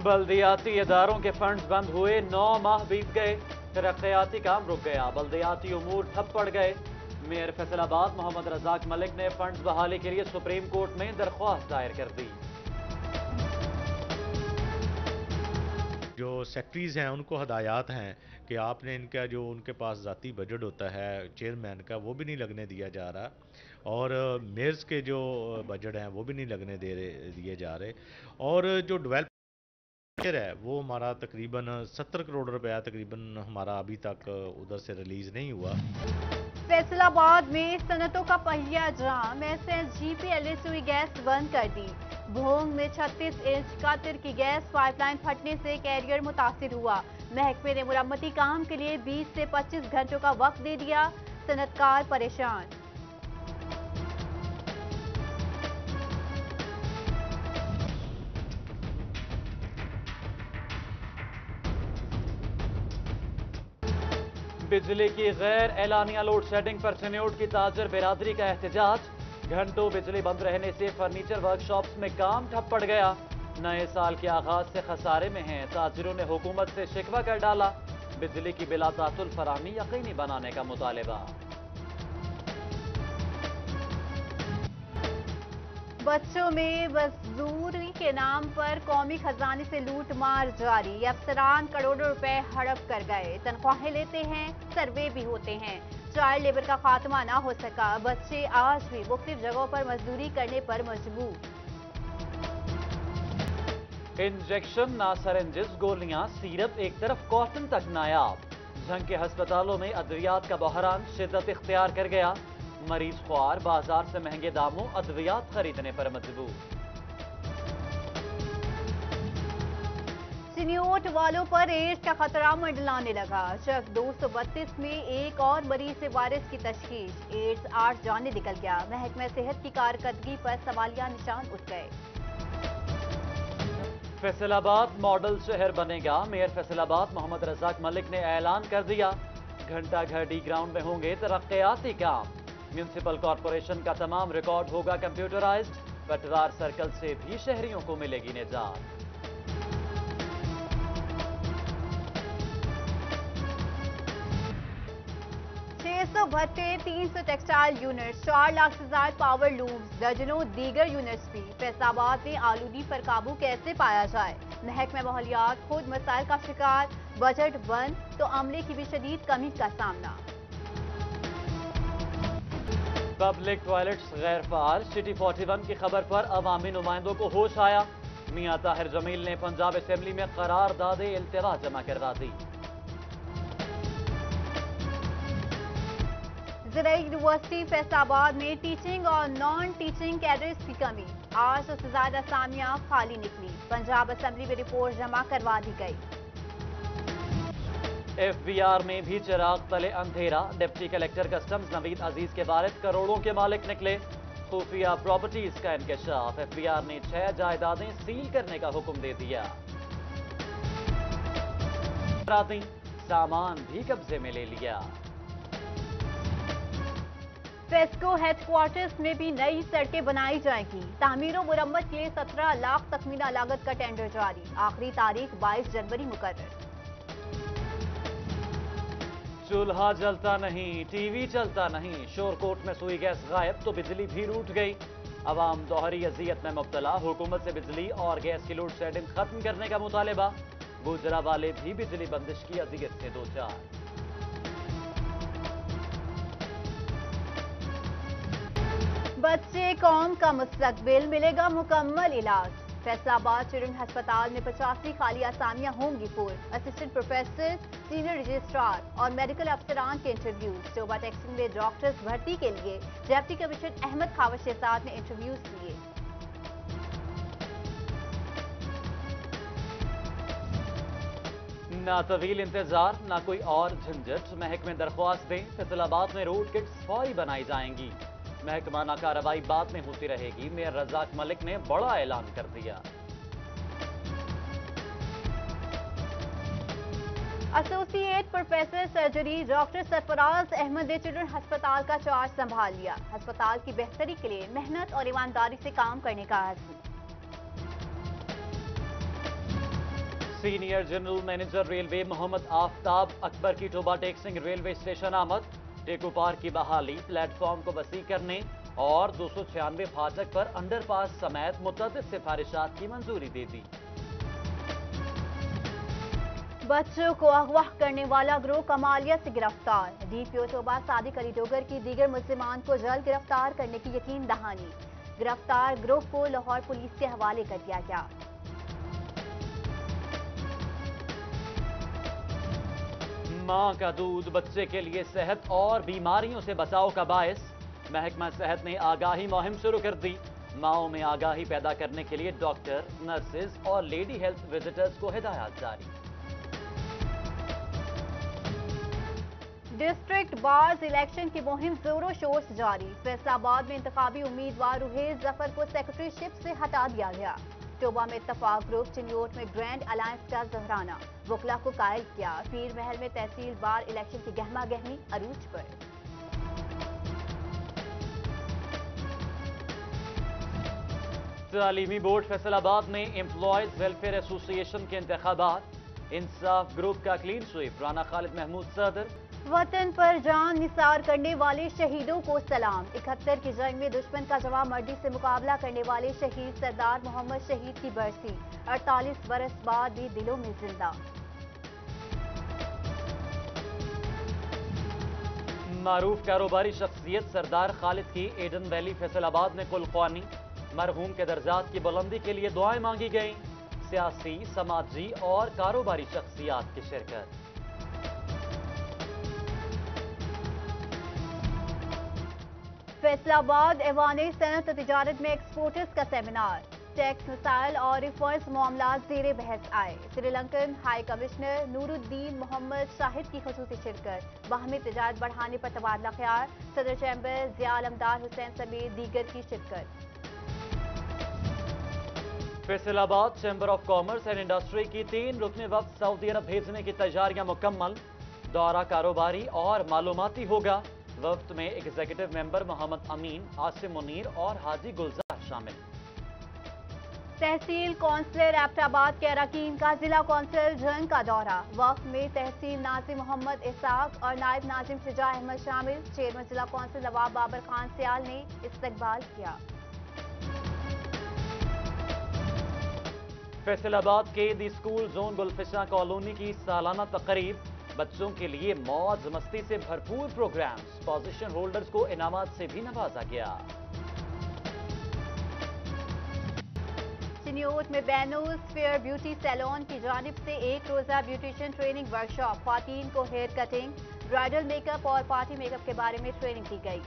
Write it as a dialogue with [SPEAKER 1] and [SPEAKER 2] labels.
[SPEAKER 1] बल्दियाती इदारों के फंड्स बंद हुए, 9 माह बीत गए, तरक्याती काम रुक गया, बल्दियाती उमूर ठप पड़ गए। मेयर फैसलाबाद मोहम्मद रजाक मलिक ने फंड्स बहाली के लिए सुप्रीम कोर्ट में दरख्वास्त दायर कर दी।
[SPEAKER 2] जो सेक्रेटरीज हैं उनको हदायत हैं कि आपने इनका जो उनके पास ज़ाती बजट होता है चेयरमैन का, वो भी नहीं लगने दिया जा रहा, और मेयर्स के जो बजट हैं वो भी नहीं लगने दिए जा रहे, और जो डेवलपर है वो हमारा तकरीबन 70 करोड़ रुपया तकरीबन हमारा अभी तक उधर से रिलीज़ नहीं हुआ।
[SPEAKER 3] फैसलाबाद में सनतों का पहिया जाम, एसएसजीपीएलएस हुई गैस बंद कर दी। भोंग में 36 इंच कातिर की गैस पाइपलाइन फटने से कैरियर मुतासिर हुआ। महकमे ने मुरम्मती काम के लिए 20 से 25 घंटों का वक्त दे दिया, सनतकार परेशान।
[SPEAKER 1] बिजली की गैर एलानिया लोड शेडिंग पर चिन्योट की ताजर बिरादरी का एहतजाज। घंटों बिजली बंद रहने से फर्नीचर वर्कशॉप्स में काम ठप पड़ गया। नए साल के आगाज से खसारे में हैं, ताजिरों ने हुकूमत से शिकवा कर डाला। बिजली की बिला तातुल फराहमी यकीनी बनाने का मुतालबा।
[SPEAKER 3] बच्चों में मजदूरी के नाम पर कौमी खजाने से लूट मार जारी। अफसरान करोड़ों रुपए हड़प कर गए, तनख्वाहें लेते हैं, सर्वे भी होते हैं, चाइल्ड लेबर का खात्मा ना हो सका। बच्चे आज भी मुख्तलिफ जगहों पर मजदूरी करने पर मजबूर।
[SPEAKER 1] इंजेक्शन ना सरेंजेस, गोलियां, सीरप एक तरफ, कॉटन तक नायाब। जंग के अस्पतालों में अद्वियात का बहरान शिद्दत इख्तियार कर गया। मरीज ख्वार बाजार से महंगे दामों अद्वियात खरीदने पर मजबूर।
[SPEAKER 3] चिन्योट वालों पर एड्स का खतरा मंडलाने लगा। चक 232 में एक और मरीज से वायरस की तशखीस, एड्स 8 जाने निकल गया। महकमा सेहत की कारकर्दगी पर सवालिया निशान उठ गए।
[SPEAKER 1] फैसलाबाद मॉडल शहर बनेगा, मेयर फैसलाबाद मोहम्मद रजाक मलिक ने ऐलान कर दिया। घंटा घर डी ग्राउंड में होंगे तरक्याती काम। म्यूनिसिपल कॉरपोरेशन का तमाम रिकॉर्ड होगा कंप्यूटराइज्ड। पटवार सर्कल से भी शहरियों को मिलेगी निजात।
[SPEAKER 3] 600 भट्टे, 300 टेक्सटाइल यूनिट्स, 4 लाख से ज्यादा पावर लूम्स, दर्जनों दीगर यूनिट्स भी। फैसलाबाद में आलूदी पर काबू कैसे पाया जाए? महकमा माहौलियात खुद मसाइल का शिकार, बजट बंद तो अमले की भी शदीद कमी का सामना।
[SPEAKER 1] पब्लिक टॉयलेट्स गैर फाल, सिटी 41 की खबर पर अवामी नुमाइंदों को होश आया। मियां ताहिर जमील ने पंजाब असेंबली में करारदादे इल्तिवा जमा करवा दी।
[SPEAKER 3] ज़िला यूनिवर्सिटी फैसलाबाद में टीचिंग और नॉन टीचिंग कैडर्स की कमी, 800 से ज्यादा असामियां खाली निकली। पंजाब असेंबली में रिपोर्ट जमा करवा दी गई।
[SPEAKER 1] एफबीआर में भी चिराग तले अंधेरा, डिप्टी कलेक्टर कस्टम्स नवीद अजीज के वारिस करोड़ों के मालिक निकले। खुफिया प्रॉपर्टीज का इंकशाफ, एफबीआर ने 6 जायदादें सील करने का हुक्म दे दिया। सामान भी कब्जे में ले लिया।
[SPEAKER 3] फेस्को हेडक्वार्टर्स में भी नई सड़कें बनाई जाएंगी। तामीर और मुरम्मत के लिए 17 लाख तखमीना लागत का टेंडर जारी, आखिरी तारीख 22 जनवरी मुकर्रर।
[SPEAKER 1] चूल्हा जलता नहीं, टीवी चलता नहीं, शोरकोट में सुई गैस गायब तो बिजली भी रूठ गई। अवाम दोहरी अजियत में मुब्तला, हुकूमत से बिजली और गैस की लोड शेडिंग खत्म करने का मुतालबा। गुजरा वाले भी बिजली बंदिश की अजियत से दो चार।
[SPEAKER 3] बच्चे कौम का मुस्तकबिल, मिलेगा मुकम्मल इलाज। फैसलाबाद चिल्ड्रन अस्पताल में 85 खाली आसामियां होंगी पूर्ण। असिस्टेंट प्रोफेसर, सीनियर रजिस्ट्रार और मेडिकल अफसरान के इंटरव्यूज। शोबा टेक्सिंग में डॉक्टर्स भर्ती के लिए डिप्टी कमिश्नर अहमद खावश शहजाद ने इंटरव्यूज लिए।
[SPEAKER 1] ना तवील इंतजार, ना कोई और झंझट, महकमे दरख्वास्त दें। फैसलाबाद में रोड किट्स फौरी बनाई जाएंगी। महकमाना कार्रवाई बाद में होती रहेगी। मेयर रजाक मलिक ने बड़ा ऐलान कर दिया।
[SPEAKER 3] Associate professor surgery doctor Sarfaraz Ahmed ने चिल्ड्रन अस्पताल का चार्ज संभाल लिया। अस्पताल की बेहतरी के लिए मेहनत और ईमानदारी से काम करने का आज़म।
[SPEAKER 1] Senior general manager railway Mohammad Aftab Akbar की टोबा टेक्सिंग रेलवे स्टेशन आमद। टेको पार्क की बहाली, प्लेटफॉर्म को वसी करने और 296 फाटक पर अंडरपास समेत मुतअद्दिद सिफारिशात की मंजूरी दे दी।
[SPEAKER 3] बच्चों को अगवा करने वाला गिरोह कमालिया से गिरफ्तार। डीपीओ टोबा सादिक अली डोगर की दीगर मुल्जिमान को जल्द गिरफ्तार करने की यकीन दहानी। गिरफ्तार गिरोह को लाहौर पुलिस के हवाले कर दिया गया।
[SPEAKER 1] मां का दूध बच्चे के लिए सेहत और बीमारियों से बचाव का बायस। महकमा सेहत ने आगाही मुहिम शुरू कर दी। माओं में आगाही पैदा करने के लिए डॉक्टर, नर्सेज और लेडी हेल्थ विजिटर्स को हिदायत जारी।
[SPEAKER 3] डिस्ट्रिक्ट बार्स इलेक्शन की मुहिम जोरों शोर से जारी। फैसलाबाद में इंतखाबी उम्मीदवार रुहेज जफर को सेक्रेटरीशिप से हटा दिया गया। टोबा में इत्तफाक ग्रुप, चिन्योट में ग्रैंड अलायंस का जहराना, वकला को कायल किया। पीर महल में तहसील बार इलेक्शन की गहमा गहमी अरूज पर।
[SPEAKER 1] तालीमी बोर्ड फैसलाबाद में एम्प्लॉयज वेलफेयर एसोसिएशन के इंतखाबात। इंसाफ ग्रुप का क्लीन स्वीप, राना खालिद महमूद सदर।
[SPEAKER 3] वतन पर जान निसार करने वाले शहीदों को सलाम। 71 की जंग में दुश्मन का जवाब मर्दी से मुकाबला करने वाले शहीद सरदार मोहम्मद शहीद की बरसी 48 बरस बाद भी दिलों में जिंदा।
[SPEAKER 1] मारूफ कारोबारी शख्सियत सरदार खालिद की एडन वैली फैसलाबाद में कुलख्वानी। मरहूम के दर्जात की बुलंदी के लिए दुआएं मांगी गईं। सियासी, समाजी और कारोबारी शख्सियात की शिरकत।
[SPEAKER 3] फैसलाबाद ऐवान सनत तिजारत में एक्सपोर्टर्स का सेमिनार। टैक्स मसाइल और रिफॉर्म्स मामला जेर बहस आए। श्रीलंकन हाई कमिश्नर नूरुद्दीन मोहम्मद शाहिद की खसूसी शिरकत। बाहमी तिजारत बढ़ाने पर तबादला ख्याल। सदर चैम्बर जिया आलमदार हुसैन समेत दीगर की शिरकत।
[SPEAKER 1] Faisalabad chamber of commerce and industry की 3 रुकने वक्त सऊदी अरब भेजने की तैयारियां मुकम्मल। दौरा कारोबारी और मालूमाती होगा। वफ्द में एग्जीक्यूटिव मेंबर मोहम्मद अमीन, आसिम मुनीर और हाजी गुलजार शामिल।
[SPEAKER 3] तहसील कौंसलर एबटाबाद के अरकान का जिला कौंसिल जंग का दौरा। वफ्द में तहसील नाजिम मोहम्मद इसाक और नायब नाजिम शुजा अहमद शामिल। चेयरमैन जिला कौंसिल नवाब बाबर खान सियाल ने इस्तकबाल किया। फैसलाबाद के दी स्कूल जोन गुलफिशा कॉलोनी की सालाना तकरीब। बच्चों के लिए मौज मस्ती से भरपूर प्रोग्राम्स। पोजीशन होल्डर्स को इनामात से भी नवाजा गया। चिन्योट में बैनोस्फेयर ब्यूटी सैलून की जानिब से एक रोजा ब्यूटिशियन ट्रेनिंग वर्कशॉप। ख्वातीन को हेयर कटिंग, ब्राइडल मेकअप और पार्टी मेकअप के बारे में ट्रेनिंग दी गई।